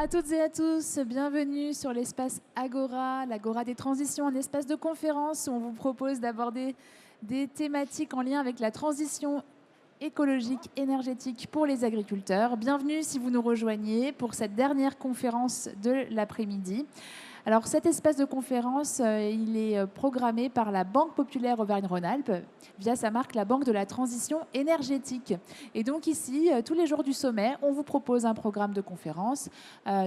à toutes et à tous, bienvenue sur l'espace Agora, l'Agora des transitions, un espace de conférence où on vous propose d'aborder des thématiques en lien avec la transition écologique, énergétique pour les agriculteurs. Bienvenue si vous nous rejoignez pour cette dernière conférence de l'après-midi. Alors cet espace de conférence, il est programmé par la Banque Populaire Auvergne-Rhône-Alpes via sa marque la Banque de la Transition énergétique. Et donc ici, tous les jours du sommet, on vous propose un programme de conférence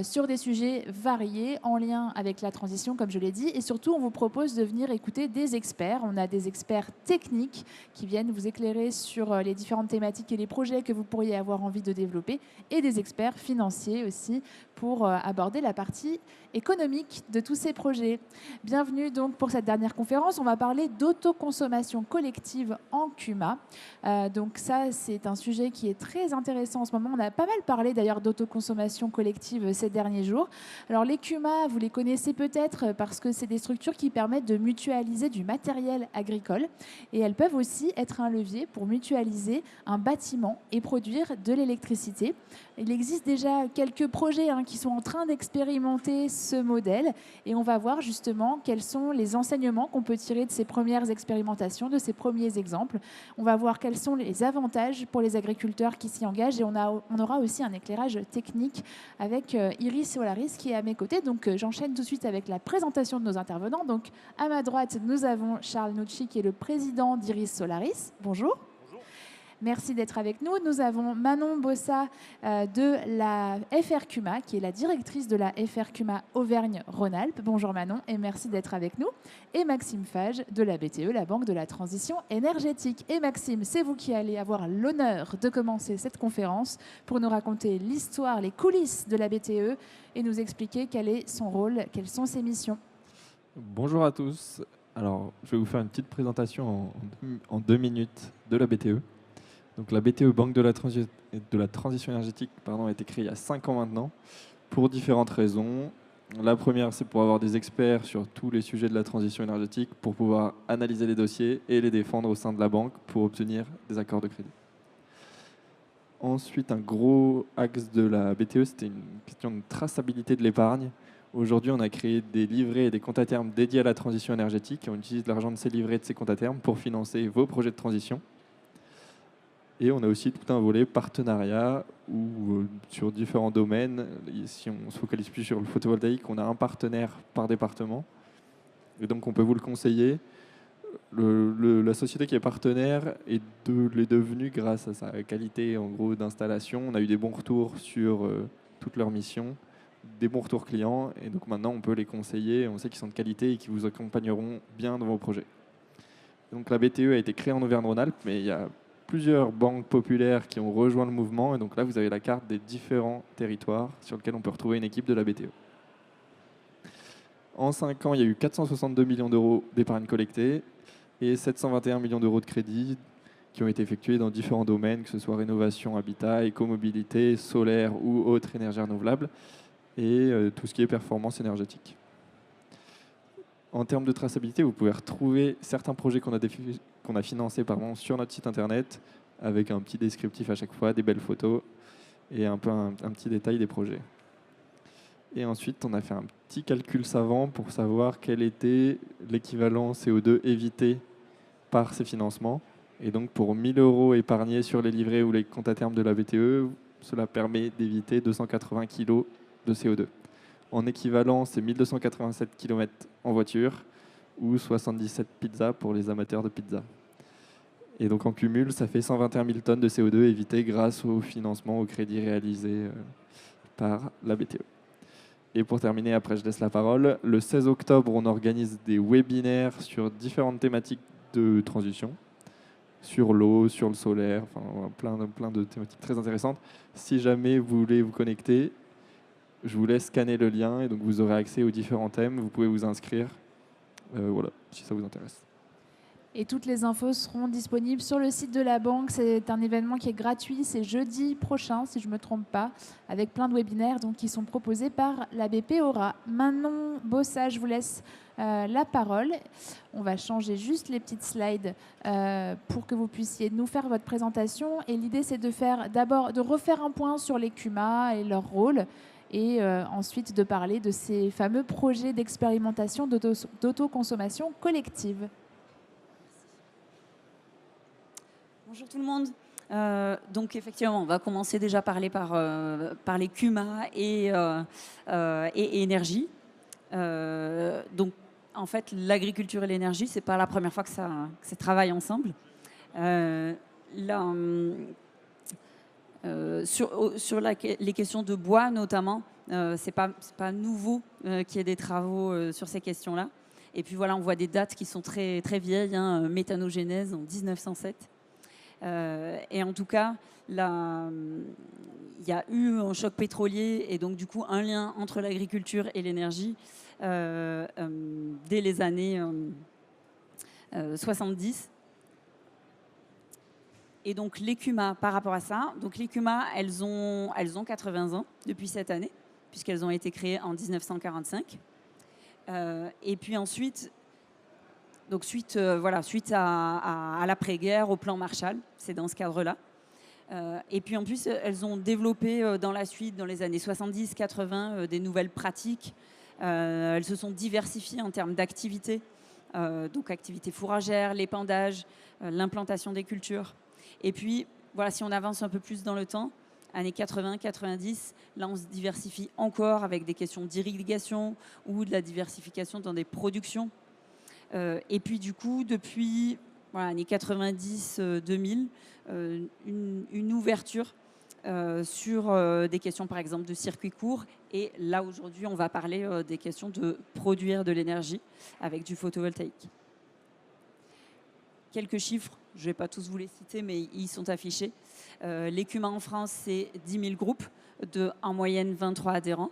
sur des sujets variés en lien avec la transition, comme je l'ai dit. Et surtout, on vous propose de venir écouter des experts. On a des experts techniques qui viennent vous éclairer sur les différentes thématiques et les projets que vous pourriez avoir envie de développer, et des experts financiers aussi pour aborder la partie économique de tous ces projets. Bienvenue donc pour cette dernière conférence. On va parler d'autoconsommation collective en CUMA. Donc ça, c'est un sujet qui est très intéressant en ce moment. On a pas mal parlé d'ailleurs d'autoconsommation collective ces derniers jours. Alors les CUMA, vous les connaissez peut-être parce que c'est des structures qui permettent de mutualiser du matériel agricole, et elles peuvent aussi être un levier pour mutualiser un bâtiment et produire de l'électricité. Il existe déjà quelques projets qui sont en train d'expérimenter ce modèle, et on va voir justement quels sont les enseignements qu'on peut tirer de ces premières expérimentations, de ces premiers exemples. On va voir quels sont les avantages pour les agriculteurs qui s'y engagent, et on aura aussi un éclairage technique avec Iris Solaris qui est à mes côtés. Donc j'enchaîne tout de suite avec la présentation de nos intervenants. Donc à ma droite, nous avons Charles Nucci qui est le président d'Iris Solaris. Bonjour. Merci d'être avec nous. Nous avons Manon Bossa de la FRCUMA, qui est la directrice de la FRCUMA Auvergne-Rhône-Alpes. Bonjour Manon, et merci d'être avec nous. Et Maxime Fage de la BTE, la Banque de la Transition énergétique. Et Maxime, c'est vous qui allez avoir l'honneur de commencer cette conférence pour nous raconter l'histoire, les coulisses de la BTE et nous expliquer quel est son rôle, quelles sont ses missions. Bonjour à tous. Alors, je vais vous faire une petite présentation en 2 minutes de la BTE. Donc, la BTE, Banque de la Transition énergétique, a été créée il y a 5 ans maintenant, pour différentes raisons. La première, c'est pour avoir des experts sur tous les sujets de la transition énergétique, pour pouvoir analyser les dossiers et les défendre au sein de la banque pour obtenir des accords de crédit. Ensuite, un gros axe de la BTE, c'était une question de traçabilité de l'épargne. Aujourd'hui, on a créé des livrets et des comptes à terme dédiés à la transition énergétique. On utilise l'argent de ces livrets et de ces comptes à terme pour financer vos projets de transition. Et on a aussi tout un volet partenariat où, sur différents domaines, si on se focalise plus sur le photovoltaïque, on a un partenaire par département. Et donc, on peut vous le conseiller. La société qui est partenaire l'est devenue grâce à sa qualité en gros d'installation. On a eu des bons retours sur toutes leurs missions, des bons retours clients, et donc maintenant on peut les conseiller. On sait qu'ils sont de qualité et qu'ils vous accompagneront bien dans vos projets. Donc la BTE a été créée en Auvergne-Rhône-Alpes, mais il y a plusieurs banques populaires qui ont rejoint le mouvement, et donc là vous avez la carte des différents territoires sur lesquels on peut retrouver une équipe de la BTE. En 5 ans, il y a eu 462 millions d'euros d'épargne collectée et 721 millions d'euros de crédits qui ont été effectués dans différents domaines, que ce soit rénovation, habitat, écomobilité, solaire ou autres énergies renouvelables, et tout ce qui est performance énergétique. En termes de traçabilité, vous pouvez retrouver certains projets qu'on a financés sur notre site internet, avec un petit descriptif à chaque fois, des belles photos et un petit détail des projets. Et ensuite, on a fait un petit calcul savant pour savoir quel était l'équivalent CO2 évité par ces financements. Et donc, pour 1 000 € épargnés sur les livrets ou les comptes à terme de la BTE, cela permet d'éviter 280 kg de CO2. En équivalent, c'est 1287 km en voiture ou 77 pizzas pour les amateurs de pizza. Et donc, en cumul, ça fait 121 000 tonnes de CO2 évitées grâce au financement, au crédit réalisé par la BTE. Et pour terminer, après je laisse la parole, le 16 octobre, on organise des webinaires sur différentes thématiques de transition, sur l'eau, sur le solaire, enfin plein de thématiques très intéressantes. Si jamais vous voulez vous connecter, je vous laisse scanner le lien et donc vous aurez accès aux différents thèmes. Vous pouvez vous inscrire, voilà, si ça vous intéresse. Et toutes les infos seront disponibles sur le site de la banque. C'est un événement qui est gratuit. C'est jeudi prochain, si je ne me trompe pas, avec plein de webinaires qui sont proposés par la BP Aura. Manon Bossa, je vous laisse la parole. On va changer juste les petites slides pour que vous puissiez nous faire votre présentation. Et l'idée, c'est de refaire un point sur les CUMA et leur rôle. et ensuite de parler de ces fameux projets d'expérimentation d'autoconsommation collective. Bonjour tout le monde. Donc effectivement, on va commencer déjà par les CUMA et énergie. Donc en fait, l'agriculture et l'énergie, c'est pas la première fois que ça travaille ensemble. Sur les questions de bois notamment, c'est pas nouveau qu'il y ait des travaux sur ces questions-là. Et puis voilà, on voit des dates qui sont très, très vieilles, hein, méthanogénèse en 1907. Et en tout cas, il y a eu un choc pétrolier et donc du coup un lien entre l'agriculture et l'énergie dès les années 70. Et donc les CUMA, par rapport à ça, donc les CUMA, elles ont 80 ans depuis cette année, puisqu'elles ont été créées en 1945. Et puis ensuite, donc suite à l'après-guerre, au plan Marshall, c'est dans ce cadre-là. Et puis en plus, elles ont développé dans la suite, dans les années 70-80, des nouvelles pratiques. Elles se sont diversifiées en termes d'activités, donc activités fourragères, l'épandage, l'implantation des cultures. Et puis, voilà, si on avance un peu plus dans le temps, années 80-90, là on se diversifie encore avec des questions d'irrigation ou de la diversification dans des productions. Et puis du coup, depuis années 90-2000, une ouverture sur des questions par exemple de circuits courts. Et là aujourd'hui, on va parler des questions de produire de l'énergie avec du photovoltaïque. Quelques chiffres, je ne vais pas tous vous les citer, mais ils sont affichés. Les CUMA en France, c'est 10 000 groupes de en moyenne 23 adhérents.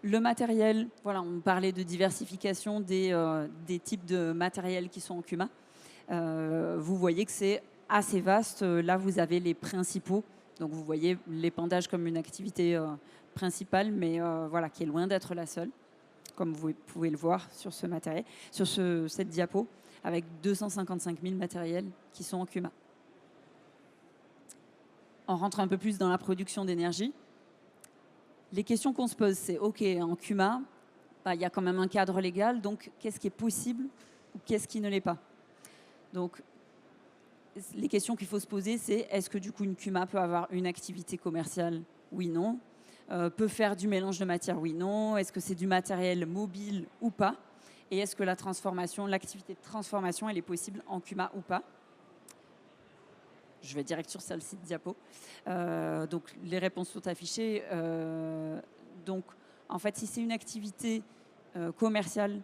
Le matériel, voilà, on parlait de diversification des types de matériel qui sont en CUMA. Vous voyez que c'est assez vaste. Là, vous avez les principaux. Donc, vous voyez l'épandage comme une activité principale, mais voilà, qui est loin d'être la seule, comme vous pouvez le voir sur ce matériel, sur cette diapo, avec 255 000 matériels qui sont en CUMA. On rentre un peu plus dans la production d'énergie. Les questions qu'on se pose, c'est OK, en CUMA, il y a quand même un cadre légal, donc qu'est-ce qui est possible ou qu'est-ce qui ne l'est pas? Donc, les questions qu'il faut se poser, c'est est-ce que du coup une CUMA peut avoir une activité commerciale? Oui, non. Peut faire du mélange de matières? Oui, non. Est-ce que c'est du matériel mobile ou pas? Et est-ce que l'activité de transformation, elle est possible en CUMA ou pas? Je vais direct sur celle-ci de diapo. Donc, les réponses sont affichées. Donc, en fait, si c'est une activité commerciale,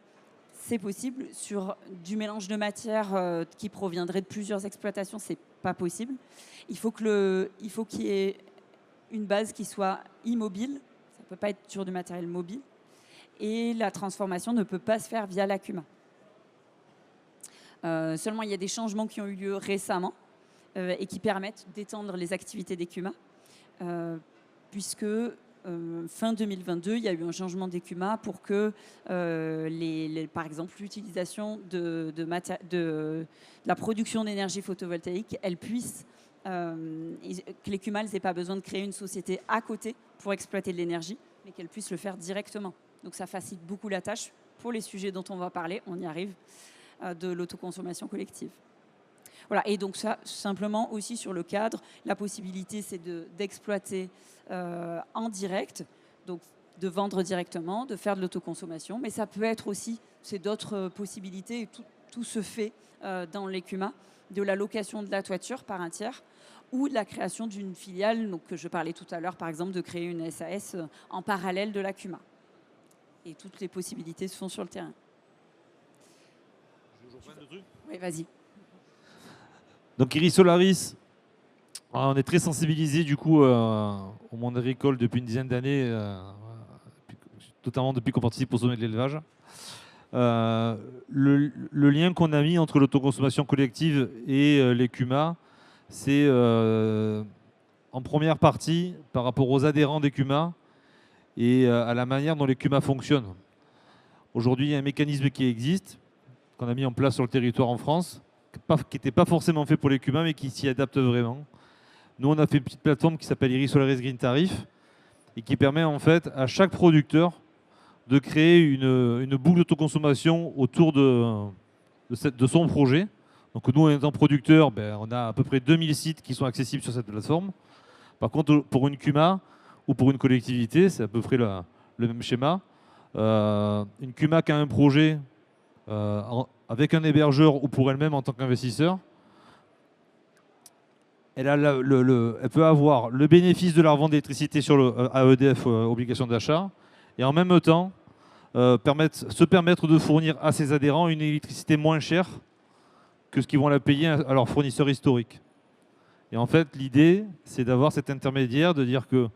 c'est possible. Sur du mélange de matières qui proviendrait de plusieurs exploitations, c'est pas possible. Il faut qu'il y ait une base qui soit immobile. Ça ne peut pas être sur du matériel mobile. Et la transformation ne peut pas se faire via la CUMA. Seulement, il y a des changements qui ont eu lieu récemment et qui permettent d'étendre les activités des CUMA, puisque fin 2022, il y a eu un changement des CUMA pour que, par exemple, l'utilisation de la production d'énergie photovoltaïque, elle puisse, que les CUMA n'aient pas besoin de créer une société à côté pour exploiter de l'énergie, mais qu'elles puissent le faire directement. Donc ça facilite beaucoup la tâche pour les sujets dont on va parler, on y arrive, de l'autoconsommation collective. Voilà, et donc ça, simplement aussi sur le cadre, la possibilité c'est d'exploiter en direct, donc de vendre directement, de faire de l'autoconsommation, mais ça peut être aussi, c'est d'autres possibilités, et tout se fait dans les CUMA, de la location de la toiture par un tiers, ou de la création d'une filiale, donc que je parlais tout à l'heure, par exemple, de créer une SAS en parallèle de la CUMA. Et toutes les possibilités se font sur le terrain. Je vous reprends le truc ? Oui, vas-y. Donc Iris Solaris, on est très sensibilisé du coup au monde agricole depuis une dizaine d'années, notamment depuis qu'on participe au sommet de l'élevage. Le lien qu'on a mis entre l'autoconsommation collective et les CUMA, c'est en première partie par rapport aux adhérents des CUMA et à la manière dont les CUMA fonctionnent. Aujourd'hui, il y a un mécanisme qui existe, qu'on a mis en place sur le territoire en France, qui n'était pas forcément fait pour les CUMA, mais qui s'y adapte vraiment. Nous, on a fait une petite plateforme qui s'appelle Iris Solaris Green Tariff et qui permet en fait à chaque producteur de créer une boucle d'autoconsommation autour de son projet. Donc nous, en étant producteur, on a à peu près 2000 sites qui sont accessibles sur cette plateforme. Par contre, pour une CUMA ou pour une collectivité, c'est à peu près le même schéma. Une CUMA qui a un projet avec un hébergeur ou pour elle-même en tant qu'investisseur, elle peut avoir le bénéfice de la revente d'électricité à EDF, obligation d'achat, et en même temps se permettre de fournir à ses adhérents une électricité moins chère que ce qu'ils vont la payer à leur fournisseur historique. Et en fait, l'idée, c'est d'avoir cet intermédiaire, de dire que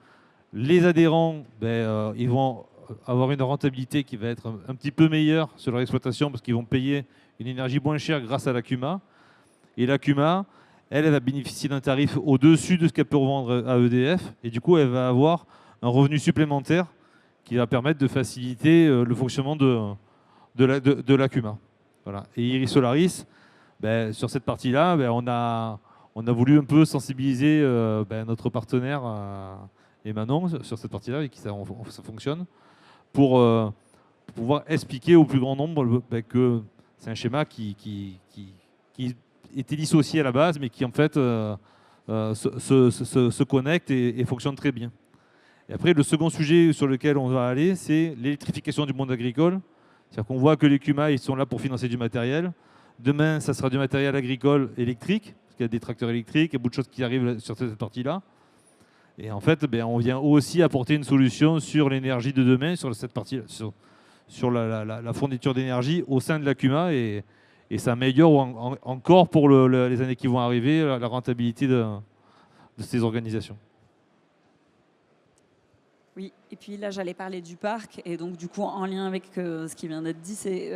les adhérents, ils vont avoir une rentabilité qui va être un petit peu meilleure sur leur exploitation parce qu'ils vont payer une énergie moins chère grâce à la CUMA. Et la CUMA, elle va bénéficier d'un tarif au-dessus de ce qu'elle peut revendre à EDF. Et du coup, elle va avoir un revenu supplémentaire qui va permettre de faciliter le fonctionnement de la CUMA. Voilà. Et Iris Solaris, sur cette partie-là, on a voulu un peu sensibiliser notre partenaire et Manon sur cette partie-là, et ça fonctionne, pour pouvoir expliquer au plus grand nombre que c'est un schéma qui était dissocié à la base, mais qui en fait se connecte et fonctionne très bien. Et après, le second sujet sur lequel on va aller, c'est l'électrification du monde agricole. C'est-à-dire qu'on voit que les CUMA, ils sont là pour financer du matériel. Demain, ça sera du matériel agricole électrique, parce qu'il y a des tracteurs électriques, il y a beaucoup de choses qui arrivent sur cette partie-là. Et en fait, on vient aussi apporter une solution sur l'énergie de demain, sur cette partie, sur la fourniture d'énergie au sein de la CUMA, et ça améliore encore pour les années qui vont arriver la rentabilité de ces organisations. Oui, et puis là, j'allais parler du parc. Et donc, du coup, en lien avec ce qui vient d'être dit, c'est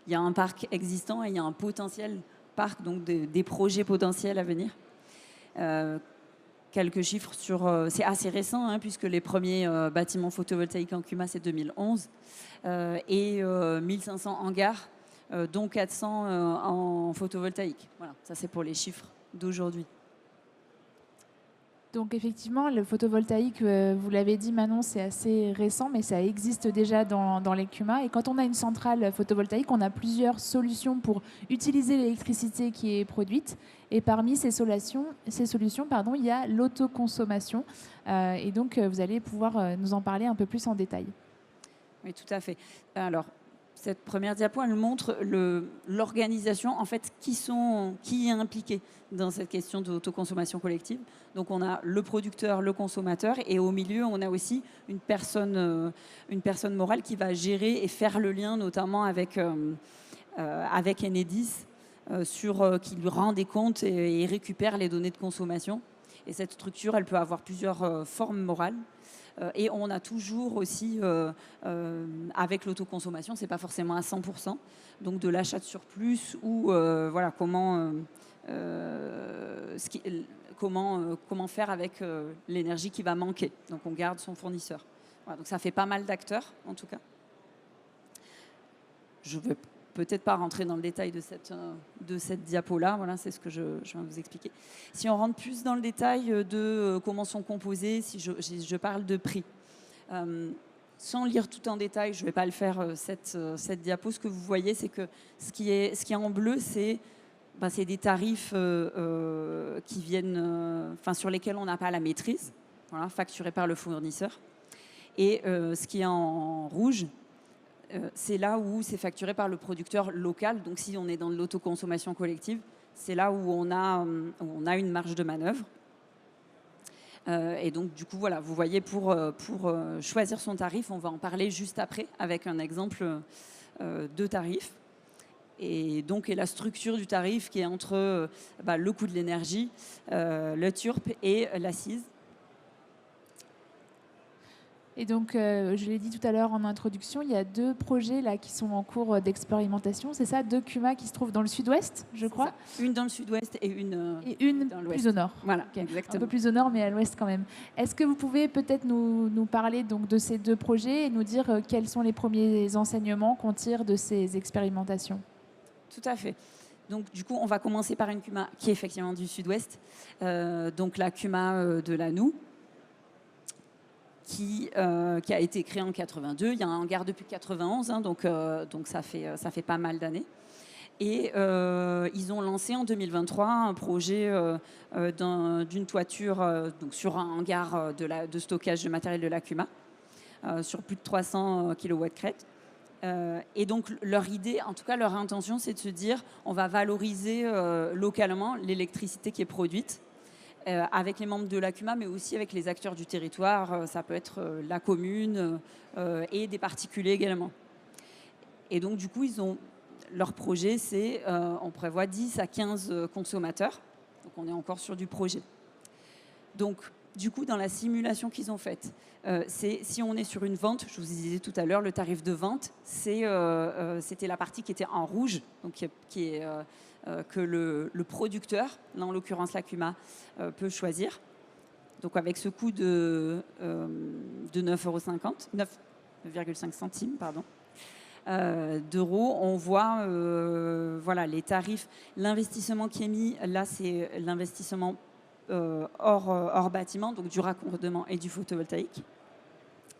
il y a un parc existant et il y a un potentiel parc, donc des projets potentiels à venir. Quelques chiffres sur... c'est assez récent, puisque les premiers bâtiments photovoltaïques en CUMA, c'est 2011. Et 1500 hangars, dont 400 en photovoltaïque. Voilà, ça c'est pour les chiffres d'aujourd'hui. Donc effectivement, le photovoltaïque, vous l'avez dit Manon, c'est assez récent, mais ça existe déjà dans les CUMA. Et quand on a une centrale photovoltaïque, on a plusieurs solutions pour utiliser l'électricité qui est produite. Et parmi ces solutions, il y a l'autoconsommation. Et donc, vous allez pouvoir nous en parler un peu plus en détail. Oui, tout à fait. Alors, cette première diapo, elle montre l'organisation, en fait, qui est impliqué dans cette question d'autoconsommation collective. Donc, on a le producteur, le consommateur, et au milieu, on a aussi une personne morale qui va gérer et faire le lien, notamment avec Enedis, qui lui rend des comptes et récupère les données de consommation. Et cette structure, elle peut avoir plusieurs formes morales. Et on a toujours aussi, avec l'autoconsommation, ce n'est pas forcément à 100%, donc de l'achat de surplus ou voilà, comment faire avec l'énergie qui va manquer. Donc on garde son fournisseur. Voilà, donc ça fait pas mal d'acteurs, en tout cas. Je ne vais peut-être pas rentrer dans le détail de cette diapo-là. Voilà, c'est ce que je viens de vous expliquer. Si on rentre plus dans le détail de comment sont composés, si je parle de prix. Sans lire tout en détail, je ne vais pas le faire cette diapo. Ce que vous voyez, c'est que ce qui est en bleu, c'est des tarifs qui viennent, sur lesquels on n'a pas la maîtrise, voilà, facturés par le fournisseur. Et ce qui est en rouge, c'est là où c'est facturé par le producteur local. Donc, si on est dans de l'autoconsommation collective, c'est là où on a une marge de manœuvre. Et donc, du coup, voilà, vous voyez, pour choisir son tarif, on va en parler juste après avec un exemple de tarif. Et donc, la structure du tarif qui est entre le coût de l'énergie, le TURP et l'assise. Et donc, je l'ai dit tout à l'heure en introduction, il y a 2 projets là, qui sont en cours d'expérimentation. C'est ça, 2 CUMA qui se trouvent dans le sud-ouest, je crois. Ça. Une dans le sud-ouest et une dans l'ouest. Plus au nord. Voilà, okay. Exactement. Un peu plus au nord, mais à l'ouest quand même. Est-ce que vous pouvez peut-être nous parler donc, de ces 2 projets et nous dire quels sont les premiers enseignements qu'on tire de ces expérimentations ? Tout à fait. Donc, du coup, on va commencer par une CUMA qui est effectivement du sud-ouest, donc la CUMA de Lannou, qui a été créée en 82. Il y a un hangar depuis 91, hein, donc ça fait pas mal d'années. Et ils ont lancé en 2023 un projet d'une toiture donc sur un hangar de stockage de matériel de la CUMA, sur plus de 300 kW crête. Et donc leur idée, en tout cas leur intention, c'est de se dire on va valoriser localement l'électricité qui est produite avec les membres de la CUMA, mais aussi avec les acteurs du territoire. Ça peut être la commune et des particuliers également. Et donc du coup, leur projet, c'est on prévoit 10 à 15 consommateurs. Donc on est encore sur du projet. Donc du coup, dans la simulation qu'ils ont faite, si on est sur une vente, je vous disais tout à l'heure, le tarif de vente, c'était la partie qui était en rouge, donc que le producteur, là en l'occurrence la CUMA, peut choisir. Donc avec ce coût de 9,5 centimes, pardon, d'euros, on voit voilà, les tarifs. L'investissement qui est mis, là, c'est l'investissement hors bâtiment, donc du raccordement et du photovoltaïque.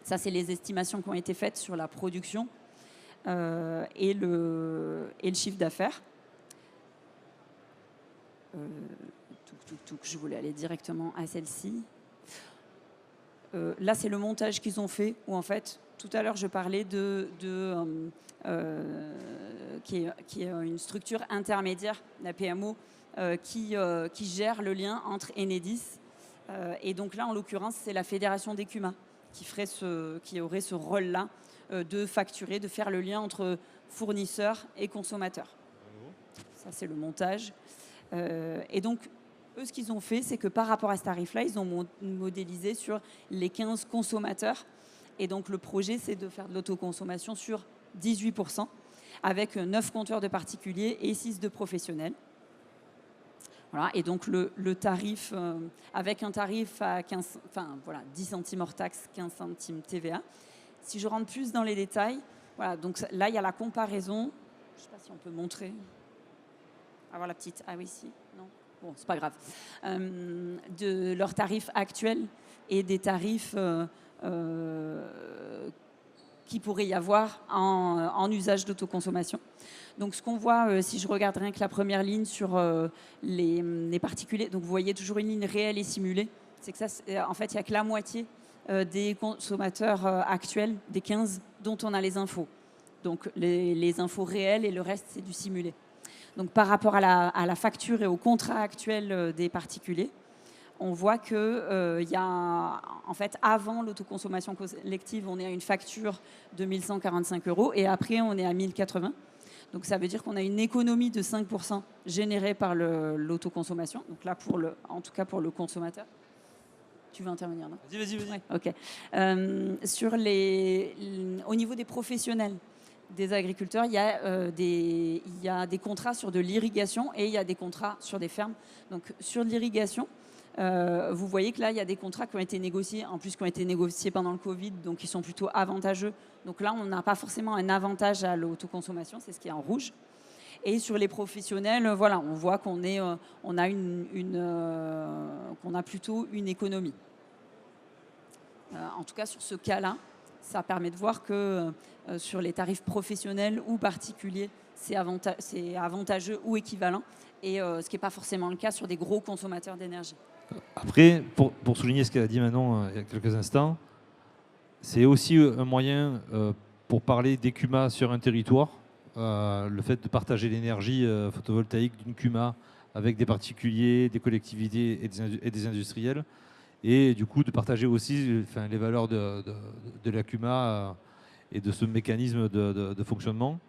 Ça, c'est les estimations qui ont été faites sur la production et le chiffre d'affaires. Je voulais aller directement à celle-ci. Là, c'est le montage qu'ils ont fait, où en fait, tout à l'heure, je parlais qui est une structure intermédiaire, la PMO, qui gère le lien entre Enedis. Et donc là, en l'occurrence, c'est la Fédération des CUMA qui aurait ce rôle-là de facturer, de faire le lien entre fournisseurs et consommateurs. Ça, c'est le montage. Et donc, eux, ce qu'ils ont fait, c'est que par rapport à ce tarif-là, ils ont modélisé sur les 15 consommateurs. Et donc, le projet, c'est de faire de l'autoconsommation sur 18%, avec 9 compteurs de particuliers et 6 de professionnels. Voilà, et donc, le tarif, avec un tarif à 10 centimes hors taxe, 15 centimes TVA. Si je rentre plus dans les détails, voilà, donc là, il y a la comparaison. Je ne sais pas si on peut montrer. Avoir la petite. Ah oui, si. Non. Bon, c'est pas grave. De leurs tarifs actuels et des tarifs qui pourrait y avoir en usage d'autoconsommation. Donc ce qu'on voit, si je regarde rien que la première ligne sur les particuliers, donc vous voyez toujours une ligne réelle et simulée, c'est que ça, en fait, il n'y a que la moitié des consommateurs actuels, des 15, dont on a les infos. Donc les infos réelles et le reste, c'est du simulé. Donc par rapport à la facture et au contrat actuel des particuliers, on voit que y a, en fait, avant l'autoconsommation collective, on est à une facture de 1 145 € et après, on est à 1 080. Donc ça veut dire qu'on a une économie de 5% générée par l'autoconsommation. Donc là, en tout cas pour le consommateur. Tu veux intervenir, non ? Vas-y. Ouais, ok. Au niveau des professionnels, des agriculteurs, il y a des contrats sur de l'irrigation et il y a des contrats sur des fermes. Donc sur de l'irrigation, vous voyez que là, il y a des contrats qui ont été négociés, en plus qui ont été négociés pendant le Covid, donc qui sont plutôt avantageux. Donc là, on n'a pas forcément un avantage à l'autoconsommation, c'est ce qui est en rouge. Et sur les professionnels, voilà, on voit qu'on a plutôt une économie. En tout cas, sur ce cas-là, ça permet de voir que sur les tarifs professionnels ou particuliers, c'est avantageux ou équivalent, et ce qui n'est pas forcément le cas sur des gros consommateurs d'énergie. Après, pour souligner ce qu'elle a dit Manon il y a quelques instants, c'est aussi un moyen pour parler des CUMA sur un territoire. Le fait de partager l'énergie photovoltaïque d'une CUMA avec des particuliers, des collectivités et des industriels, et du coup de partager aussi les valeurs de la CUMA et de ce mécanisme de fonctionnement.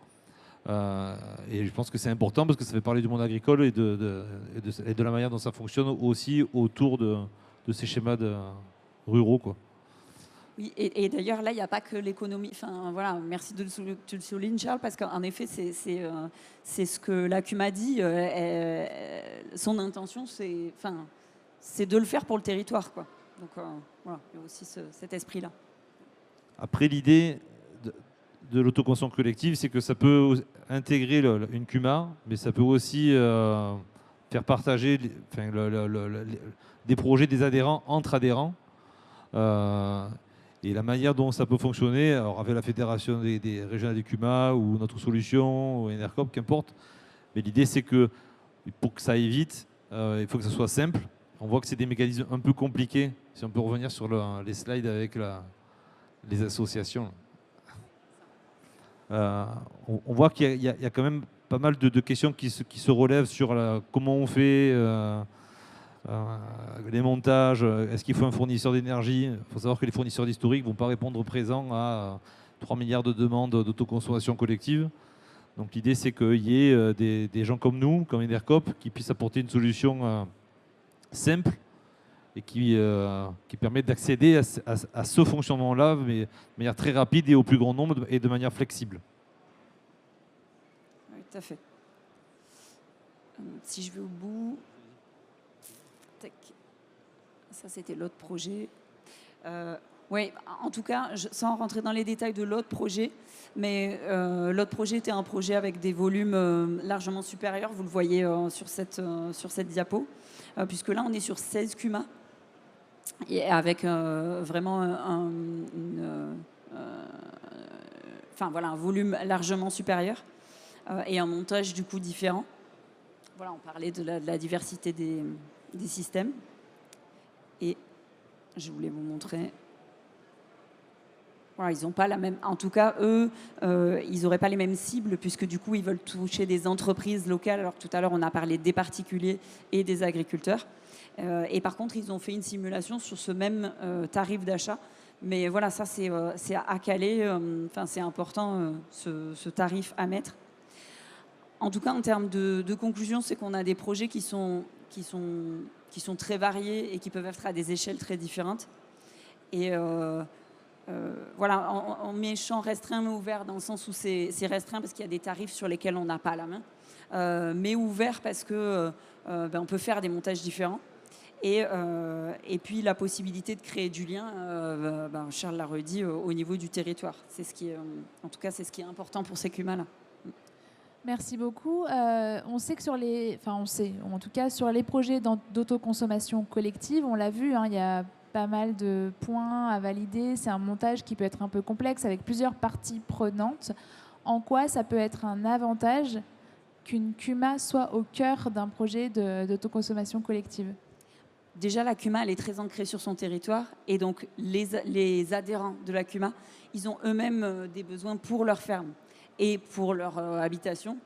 Et je pense que c'est important parce que ça fait parler du monde agricole et de la manière dont ça fonctionne aussi autour de ces schémas ruraux, quoi. Oui, et d'ailleurs, là, il n'y a pas que l'économie. Enfin, voilà, merci de tu le soulignes, Charles, parce qu'en effet, c'est ce que la CUMA dit. Son intention, c'est de le faire pour le territoire, quoi. Donc, voilà, il y a aussi cet esprit-là. Après, l'idée, de l'autoconsommation collective, c'est que ça peut intégrer une CUMA, mais ça peut aussi faire partager des projets des adhérents entre adhérents. Et la manière dont ça peut fonctionner, alors avec la Fédération des régionales des CUMA ou notre solution, ou Enercop, qu'importe, mais l'idée c'est que pour que ça aille vite, il faut que ça soit simple. On voit que c'est des mécanismes un peu compliqués, si on peut revenir sur les slides avec les associations. On voit qu'il y a quand même pas mal de questions qui se relèvent sur comment on fait les montages, est-ce qu'il faut un fournisseur d'énergie? Il faut savoir que les fournisseurs d'historique ne vont pas répondre présent à 3 milliards de demandes d'autoconsommation collective. Donc l'idée c'est qu'il y ait des gens comme nous, comme Enercop, qui puissent apporter une solution simple et qui permet d'accéder à ce fonctionnement-là, mais de manière très rapide et au plus grand nombre et de manière flexible. Oui, tout à fait. Si je vais au bout... Tac. Ça, c'était l'autre projet. Oui, en tout cas, sans rentrer dans les détails de l'autre projet, mais l'autre projet était un projet avec des volumes largement supérieurs, vous le voyez sur cette diapo, puisque là, on est sur 16 CUMA, et avec vraiment un volume largement supérieur, et un montage du coup différent. Voilà, on parlait de la diversité des systèmes. Et je voulais vous montrer... Voilà, ils n'ont pas la même... En tout cas, eux, ils n'auraient pas les mêmes cibles, puisque du coup, ils veulent toucher des entreprises locales, alors que tout à l'heure, on a parlé des particuliers et des agriculteurs. Et par contre, ils ont fait une simulation sur ce même tarif d'achat. Mais voilà, ça, c'est à caler. C'est important, ce tarif à mettre. En tout cas, en termes de conclusion, c'est qu'on a des projets qui sont très variés et qui peuvent être à des échelles très différentes. Et voilà, on met champ restreint mais ouvert dans le sens où c'est restreint parce qu'il y a des tarifs sur lesquels on n'a pas la main, mais ouvert parce que on peut faire des montages différents. Et puis la possibilité de créer du lien, Charles l'a redit, au niveau du territoire. C'est ce qui est, en tout cas, c'est ce qui est important pour ces CUMA-là. Merci beaucoup. On sait que sur les projets d'autoconsommation collective, on l'a vu, il y a pas mal de points à valider. C'est un montage qui peut être un peu complexe avec plusieurs parties prenantes. En quoi ça peut être un avantage qu'une CUMA soit au cœur d'un projet d'autoconsommation collective? Déjà, la CUMA, elle est très ancrée sur son territoire. Et donc, les adhérents de la CUMA, ils ont eux-mêmes des besoins pour leur ferme et pour leur habitation.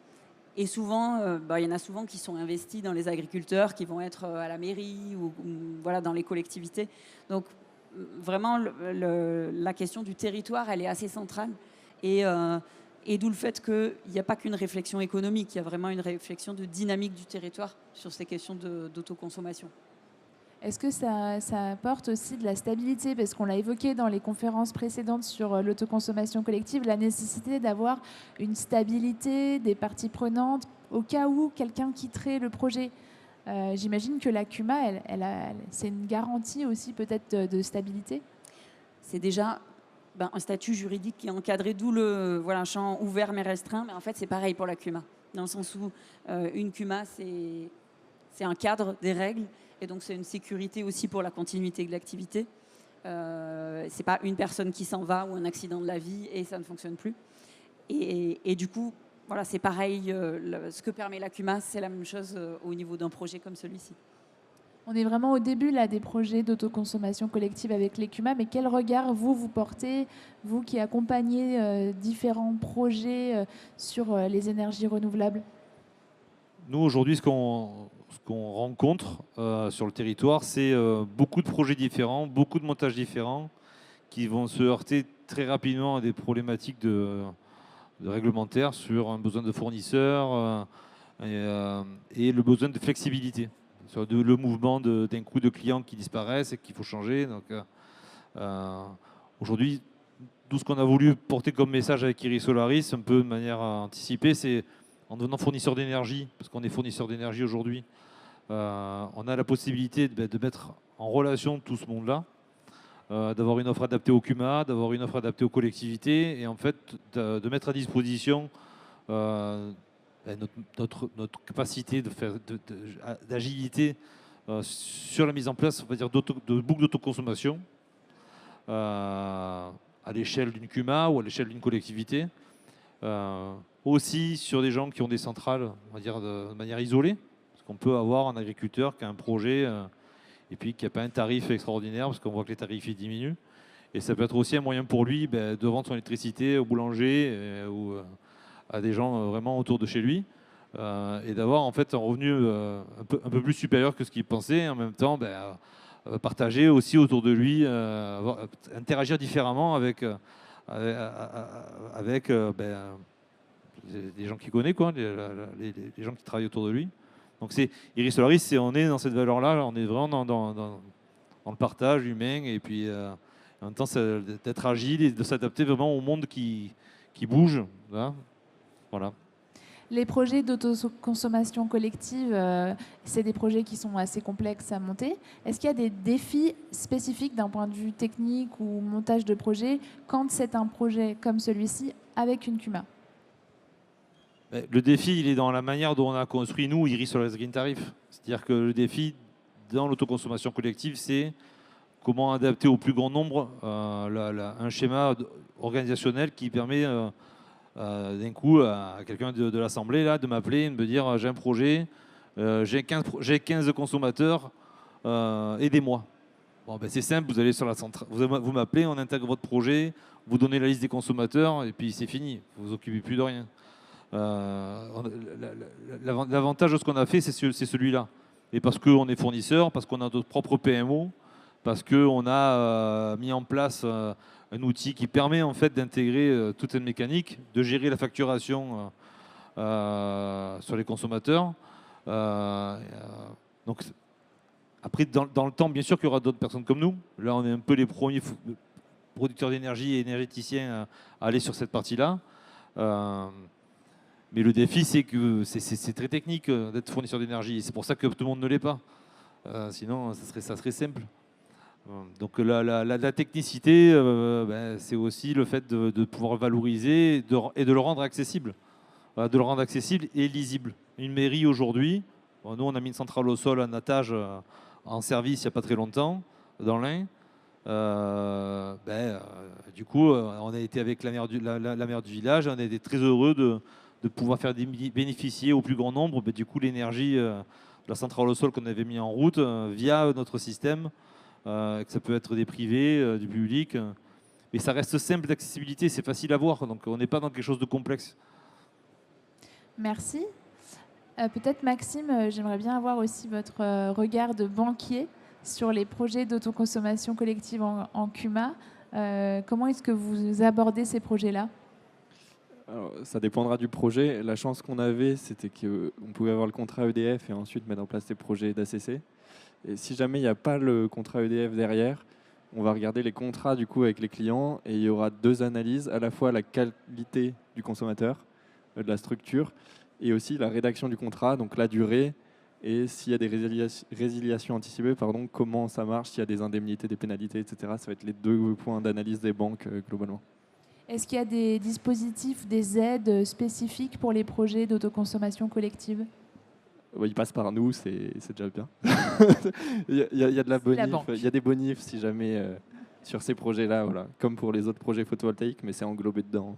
Et souvent, il y en a souvent qui sont investis dans les agriculteurs, qui vont être à la mairie ou voilà, dans les collectivités. Donc, vraiment, la question du territoire, elle est assez centrale. Et d'où le fait qu'il n'y a pas qu'une réflexion économique, il y a vraiment une réflexion de dynamique du territoire sur ces questions d'autoconsommation. Est-ce que ça apporte aussi de la stabilité? Parce qu'on l'a évoqué dans les conférences précédentes sur l'autoconsommation collective, la nécessité d'avoir une stabilité des parties prenantes au cas où quelqu'un quitterait le projet. J'imagine que la CUMA, c'est une garantie aussi peut-être de stabilité. C'est déjà un statut juridique qui est encadré, d'où un champ ouvert mais restreint. Mais en fait, c'est pareil pour la CUMA, dans le sens où une CUMA, c'est un cadre, des règles. Et donc, c'est une sécurité aussi pour la continuité de l'activité. Ce n'est pas une personne qui s'en va ou un accident de la vie et ça ne fonctionne plus. Et du coup, voilà, c'est pareil. Ce que permet la CUMA, c'est la même chose au niveau d'un projet comme celui-ci. On est vraiment au début là, des projets d'autoconsommation collective avec les CUMA, mais quel regard vous portez, vous qui accompagnez différents projets sur les énergies renouvelables? Nous, aujourd'hui, ce qu'on rencontre sur le territoire, c'est beaucoup de projets différents, beaucoup de montages différents qui vont se heurter très rapidement à des problématiques de réglementaires sur un besoin de fournisseurs et le besoin de flexibilité, sur le mouvement d'un coup de clients qui disparaissent et qu'il faut changer. Donc, aujourd'hui, tout ce qu'on a voulu porter comme message avec Iris Solaris, un peu de manière anticipée, c'est en devenant fournisseur d'énergie, parce qu'on est fournisseur d'énergie aujourd'hui, on a la possibilité de mettre en relation tout ce monde-là d'avoir une offre adaptée au CUMA, d'avoir une offre adaptée aux collectivités et en fait de mettre à disposition notre capacité d'agilité sur la mise en place, on va dire, de boucles d'autoconsommation à l'échelle d'une CUMA ou à l'échelle d'une collectivité. Aussi sur des gens qui ont des centrales, on va dire, de manière isolée. Parce qu'on peut avoir un agriculteur qui a un projet et puis qui n'a pas un tarif extraordinaire parce qu'on voit que les tarifs ils diminuent. Et ça peut être aussi un moyen pour lui de vendre son électricité au boulanger ou à des gens vraiment autour de chez lui et d'avoir en fait un revenu un peu plus supérieur que ce qu'il pensait et en même temps partager aussi autour de lui, interagir différemment avec des gens qu'il connaît, quoi, les gens qui travaillent autour de lui. Donc Iris Solaris, on est dans cette valeur-là, on est vraiment dans le partage humain et puis en même temps d'être agile et de s'adapter vraiment au monde qui bouge. Là. Voilà. Les projets d'autoconsommation collective, c'est des projets qui sont assez complexes à monter. Est-ce qu'il y a des défis spécifiques d'un point de vue technique ou montage de projet quand c'est un projet comme celui-ci avec une CUMA? Le défi, il est dans la manière dont on a construit, nous, Iris Solaris Green Tarif. C'est-à-dire que le défi dans l'autoconsommation collective, c'est comment adapter au plus grand nombre un schéma organisationnel qui permet d'un coup à quelqu'un de l'Assemblée là, de m'appeler et de me dire j'ai un projet, j'ai 15 consommateurs, aidez-moi. Bon, c'est simple, vous allez sur la centrale, vous m'appelez, on intègre votre projet, vous donnez la liste des consommateurs et puis c'est fini, vous vous occupez plus de rien. L'avantage de ce qu'on a fait, c'est celui-là. Et parce qu'on est fournisseur, parce qu'on a notre propre PMO, parce qu'on a mis en place un outil qui permet en fait d'intégrer toute cette mécanique, de gérer la facturation sur les consommateurs. Donc, après, dans le temps, bien sûr qu'il y aura d'autres personnes comme nous. Là, on est un peu les premiers producteurs d'énergie et énergéticiens à aller sur cette partie-là. Mais le défi, c'est que c'est très technique d'être fournisseur d'énergie. C'est pour ça que tout le monde ne l'est pas. Sinon, ça serait simple. Donc la technicité, c'est aussi le fait de pouvoir valoriser et de le rendre accessible. De le rendre accessible et lisible. Une mairie aujourd'hui, nous on a mis une centrale au sol à Natage en service il n'y a pas très longtemps, dans l'Ain. Du coup, on a été avec la maire du village, on a été très heureux de pouvoir faire bénéficier au plus grand nombre du coup l'énergie de la centrale au sol qu'on avait mis en route via notre système, que ça peut être des privés, du public, mais ça reste simple d'accessibilité, c'est facile à voir, donc on n'est pas dans quelque chose de complexe. Merci. Peut-être Maxime, j'aimerais bien avoir aussi votre regard de banquier sur les projets d'autoconsommation collective en CUMA. Comment est-ce que vous abordez ces projets-là ? Alors, ça dépendra du projet. La chance qu'on avait, c'était qu'on pouvait avoir le contrat EDF et ensuite mettre en place des projets d'ACC. Et si jamais il n'y a pas le contrat EDF derrière, on va regarder les contrats du coup avec les clients et il y aura deux analyses, à la fois la qualité du consommateur, de la structure, et aussi la rédaction du contrat, donc la durée, et s'il y a des résiliations anticipées, comment ça marche, s'il y a des indemnités, des pénalités, etc. Ça va être les deux points d'analyse des banques globalement. Est-ce qu'il y a des dispositifs, des aides spécifiques pour les projets d'autoconsommation collective ? Ils passent par nous, c'est déjà bien. il y a de la bonif, il y a des bonifs si jamais sur ces projets-là, voilà, comme pour les autres projets photovoltaïques, mais c'est englobé dedans.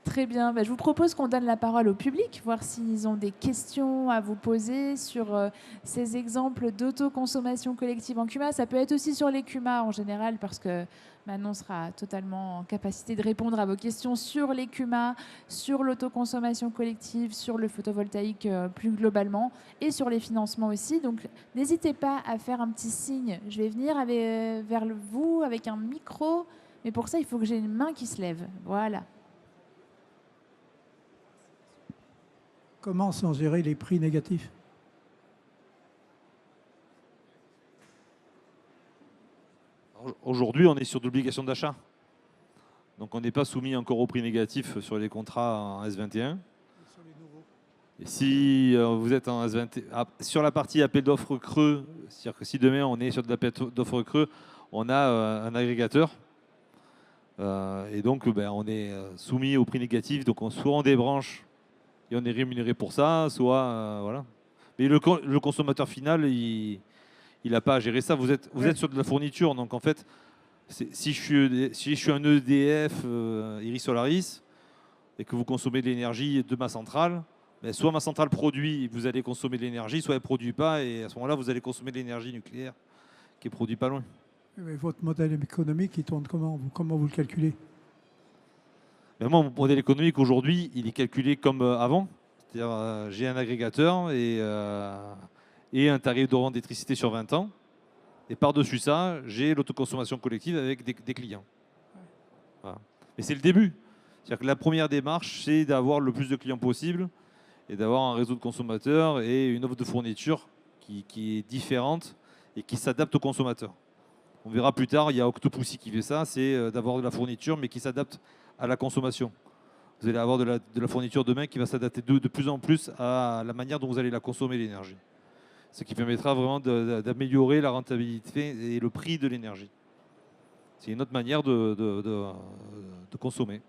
Très bien. Je vous propose qu'on donne la parole au public, voir s'ils ont des questions à vous poser sur ces exemples d'autoconsommation collective en CUMA. Ça peut être aussi sur les CUMA en général, parce que Manon sera totalement en capacité de répondre à vos questions sur les CUMA, sur l'autoconsommation collective, sur le photovoltaïque plus globalement, et sur les financements aussi. Donc, n'hésitez pas à faire un petit signe. Je vais venir vers vous avec un micro, mais pour ça, il faut que j'ai une main qui se lève. Voilà. Comment sont gérés les prix négatifs ? Aujourd'hui, on est sur d'obligation d'achat. Donc on n'est pas soumis encore au prix négatif sur les contrats en S21. Et si vous êtes en S20, sur la partie appel d'offres creux, c'est-à-dire que si demain on est sur de l'appel d'offres creux, on a un agrégateur. Et donc on est soumis au prix négatif. Donc soit on débranche et on est rémunéré pour ça, soit voilà. Mais le consommateur final, il n'a pas à gérer ça. Vous êtes sur de la fourniture. Donc en fait, si je suis un EDF Iris Solaris et que vous consommez de l'énergie de ma centrale, soit ma centrale produit et vous allez consommer de l'énergie, soit elle ne produit pas et à ce moment-là, vous allez consommer de l'énergie nucléaire qui est produite pas loin. Mais votre modèle économique, il tourne comment? Comment vous le calculez? Mais moi, mon modèle économique aujourd'hui, il est calculé comme avant. C'est-à-dire, j'ai un agrégateur et un tarif de revente d'électricité sur 20 ans. Et par-dessus ça, j'ai l'autoconsommation collective avec des clients. Voilà. Mais c'est le début. C'est-à-dire que la première démarche, c'est d'avoir le plus de clients possible et d'avoir un réseau de consommateurs et une offre de fourniture qui est différente et qui s'adapte aux consommateurs. On verra plus tard, il y a Octopussy qui fait ça, c'est d'avoir de la fourniture mais qui s'adapte à la consommation. Vous allez avoir de la fourniture demain qui va s'adapter de plus en plus à la manière dont vous allez la consommer, l'énergie. Ce qui permettra vraiment d'améliorer la rentabilité et le prix de l'énergie. C'est une autre manière de consommer.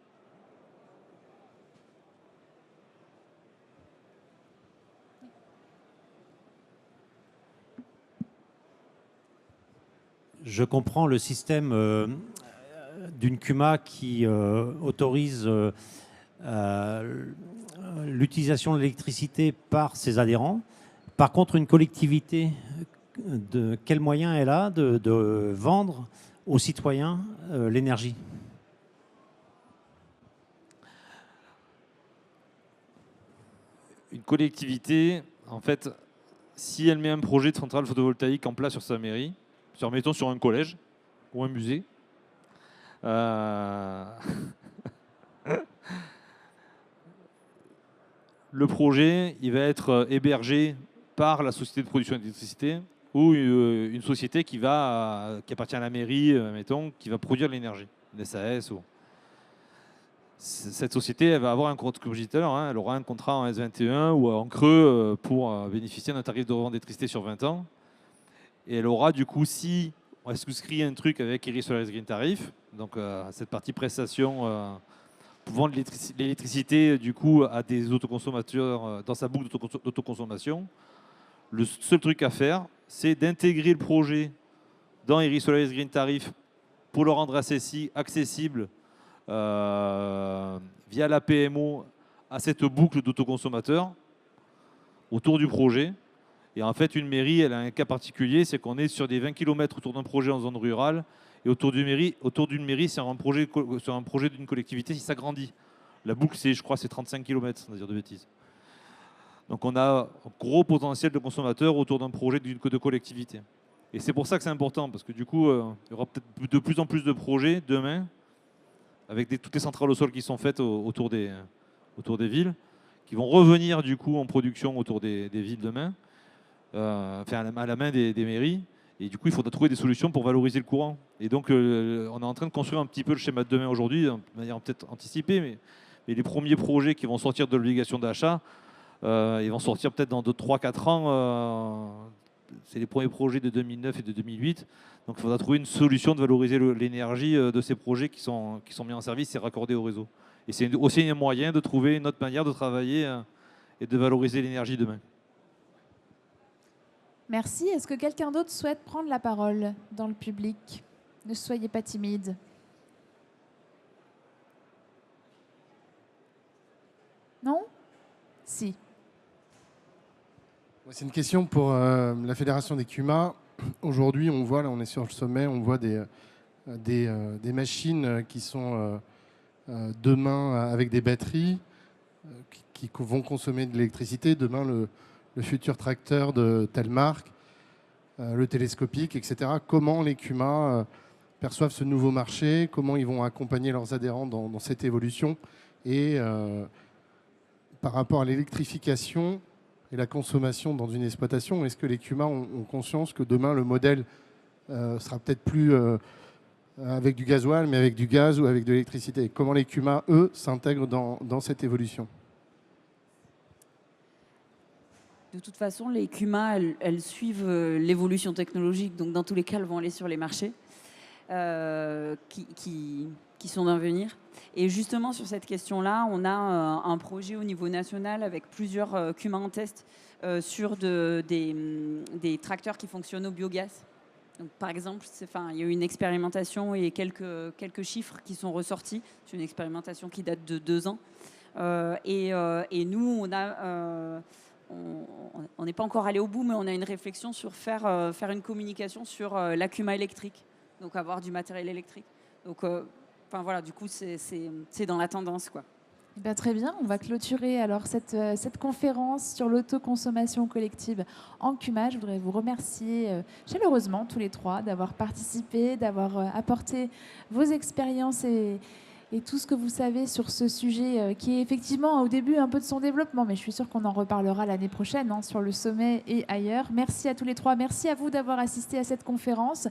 Je comprends le système d'une CUMA qui autorise l'utilisation de l'électricité par ses adhérents. Par contre, une collectivité, de quels moyens elle a de vendre aux citoyens l'énergie? Une collectivité, en fait, si elle met un projet de centrale photovoltaïque en place sur sa mairie, mettons sur un collège ou un musée, le projet il va être hébergé par la société de production d'électricité ou une société qui appartient à la mairie, mettons, qui va produire l'énergie, une SAS. Cette société elle va avoir un compositeur, hein, elle aura un contrat en S21 ou en creux pour bénéficier d'un tarif de revente d'électricité sur 20 ans. Et elle aura du coup, si on souscrit un truc avec Iris Solaris Green Tarif, donc cette partie prestation pour vendre l'électricité du coup à des autoconsommateurs dans sa boucle d'autoconsommation, le seul truc à faire, c'est d'intégrer le projet dans Iris Solaris Green Tarif pour le rendre accessible via la PMO à cette boucle d'autoconsommateurs autour du projet. Et en fait, une mairie, elle a un cas particulier, c'est qu'on est sur des 20 km autour d'un projet en zone rurale. Et autour d'une mairie, c'est un projet d'une collectivité qui s'agrandit. La boucle, je crois, c'est 35 km, sans dire de bêtises. Donc on a un gros potentiel de consommateurs autour d'un projet de collectivité. Et c'est pour ça que c'est important, parce que du coup, il y aura peut-être de plus en plus de projets demain, avec toutes les centrales au sol qui sont faites autour des villes, qui vont revenir du coup en production autour des villes demain. À la main des mairies. Et du coup, il faudra trouver des solutions pour valoriser le courant. Et donc, on est en train de construire un petit peu le schéma de demain aujourd'hui, de manière peut-être anticipée, mais les premiers projets qui vont sortir de l'obligation d'achat, ils vont sortir peut-être dans 3-4 ans. C'est les premiers projets de 2009 et de 2008. Donc, il faudra trouver une solution de valoriser l'énergie de ces projets qui sont mis en service et raccordés au réseau. Et c'est aussi un moyen de trouver une autre manière de travailler et de valoriser l'énergie demain. Merci. Est-ce que quelqu'un d'autre souhaite prendre la parole dans le public? Ne soyez pas timide. Non? Si. C'est une question pour la Fédération des CUMA. Aujourd'hui, on voit, là on est sur le sommet, on voit des machines qui sont demain avec des batteries qui vont consommer de l'électricité. Demain, le futur tracteur de telle marque, le télescopique, etc. Comment les CUMA perçoivent ce nouveau marché? Comment ils vont accompagner leurs adhérents dans cette évolution? Et par rapport à l'électrification et la consommation dans une exploitation, est-ce que les CUMA ont conscience que demain, le modèle sera peut-être plus avec du gasoil, mais avec du gaz ou avec de l'électricité? Comment les CUMA, eux, s'intègrent dans cette évolution? de toute façon, les CUMA, elles suivent l'évolution technologique, donc dans tous les cas, elles vont aller sur les marchés qui sont à venir. Et justement, sur cette question-là, on a un projet au niveau national avec plusieurs CUMA en test sur des tracteurs qui fonctionnent au biogaz. Donc, par exemple, il y a eu une expérimentation et quelques chiffres qui sont ressortis. C'est une expérimentation qui date de 2 ans. Et nous, on n'est pas encore allé au bout, mais on a une réflexion sur faire une communication sur la CUMA électrique, donc avoir du matériel électrique. Donc, voilà, du coup, c'est dans la tendance, quoi. Très bien, on va clôturer alors cette conférence sur l'autoconsommation collective en CUMA. Je voudrais vous remercier chaleureusement tous les 3 d'avoir participé, d'avoir apporté vos expériences et tout ce que vous savez sur ce sujet qui est effectivement au début un peu de son développement, mais je suis sûre qu'on en reparlera l'année prochaine sur le sommet et ailleurs. Merci à tous les 3, merci à vous d'avoir assisté à cette conférence.